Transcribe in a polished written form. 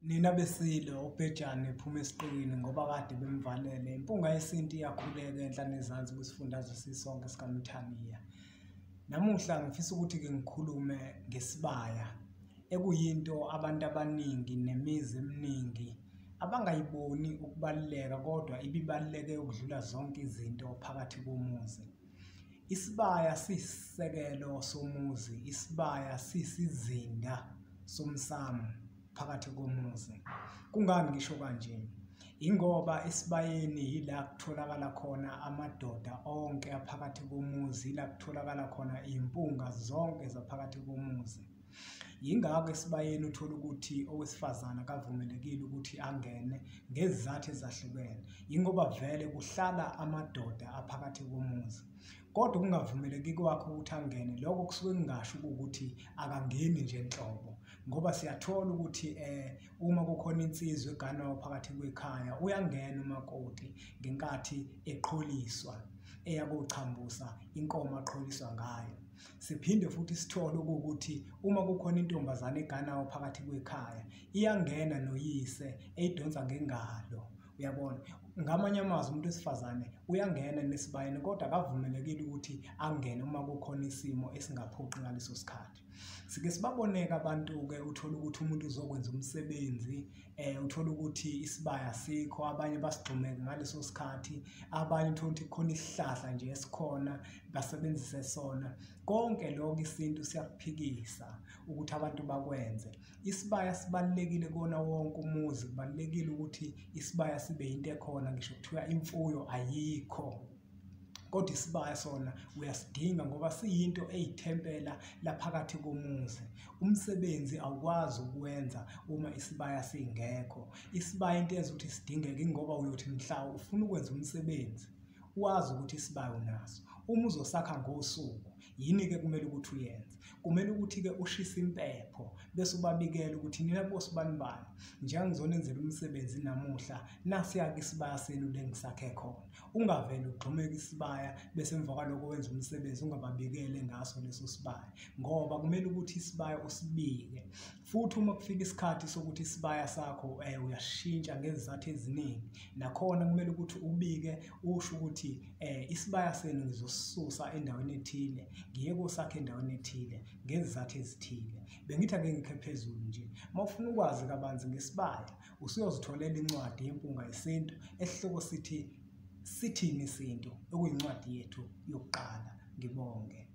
Nina besilo ubhejane ephuma esiqwini ngoba kade bemvalele. Impunga yesintu iyakhuleka enhlane ezansi kwisifundazwe sisonke sikaMthaniya. Namuhla ngifisa ukuthi-ke ngikhulume ngesibaya, ekuyinto abantu abaningi nemizi eminingi abangayiboni ukubaluleka, kodwa ibibaluleke ukudlula zonke izinto phakathi komuzi. Isibaya siyisisekelo somuzi, isibaya siyisizinda somsamu phakathi komuzi. Kungani ngisho kanje? Ingoba esibayeni yila kutholakala khona amadoda onke aphakathi komuzi, yila kutholakala khona iy'mpunga zonke zaphakathi komuzi. Yingakho esibayeni uthola ukuthi owesifazane akavumelekile ukuthi angene ngezizathu ezahlukene, yingoba vele kuhlala amadoda aphakathi komuzi. Kodwa ukungavumeleki kwakho ukuthi angene, lokho kusuke kungasho ukuthi akangeni nje nhlobo, ngoba siyathola ukuthi uma kukhona insizwa eganwayo phakathi kwekhaya, uyangena umakoti ngenkathi eqholiswa eya kochambusa inkomo aqholiswa ngayo. Siphinde futhi sithole ukuthi uma kukhona intombazane eganayo phakathi kwekhaya, iyangena noyise eyidonsa ngengalo. Uyabona, ngamanye amazwi umuntu wesifazane uyangena nesibayeni, kodwa akavumelekile ukuthi angene uma kukhona isimo esingaphoqi ngaleso sikhathi. Sike sibaboneke abantu-ke, uthole ukuthi umuntu uzokwenza umsebenzi, uthole ukuthi isibaya asikho, abanye basigxumeke ngaleso sikhathi, abanye uthole ukuthi khona isihlahla nje esikhona basebenzise sona. Konke lokho isintu siyakuphikisa ukuthi abantu bakwenze. Isibaya sibalulekile kuwona wonke umuzi, kubalulekile ukuthi isibaya sibe yinto ekhona, ngisho kuthiwa imfuyo ayikho, kodwa isibaya sona uyasidinga ngoba siyinto eyithempela laphakathi komuzi. Umsebenzi awukwazi ukuwenza uma isibaya singekho. Isibaya into eyenza ukuthi sidingeke ingoba uyothi mhla ufuna ukwenza umsebenzi, wazi ukuthi isibaya unaso. Uma uzosakha ngosuku, yini-ke kumele ukuthi uyenze? Kumele ukuthi-ke ushise impepho bese ubabikela ukuthi nina bosibani bani, njengoba ngizonenzela umsebenzi namuhla, nasiya-ke isibaya senu le ngisakhe khona. Ungavele ugxumeke isibaya bese emva kwaloko wenza umsebenzi ungababikele ngaso leso sibaya, ngoba kumele ukuthi isibaya usibike. Futhi uma kufika isikhathi sokuthi isibaya sakho uyashintsha ngezizathu eziningi, nakhona kumele ukuthi ubike, usho ukuthi isibaya senu ngizosisusa endaweni ethile ngiye kosakhe endaweni ethile ngezizathu ezithile. Bengithi ake ngikhe phezulu nje, uma ufuna ukwazi kabanzi ngesibaya, usuyozitholela incwadi yempunga yesintu esihloko sithi Sithini isintu, okuyincwadi yethu yokuqala. Ngibonge.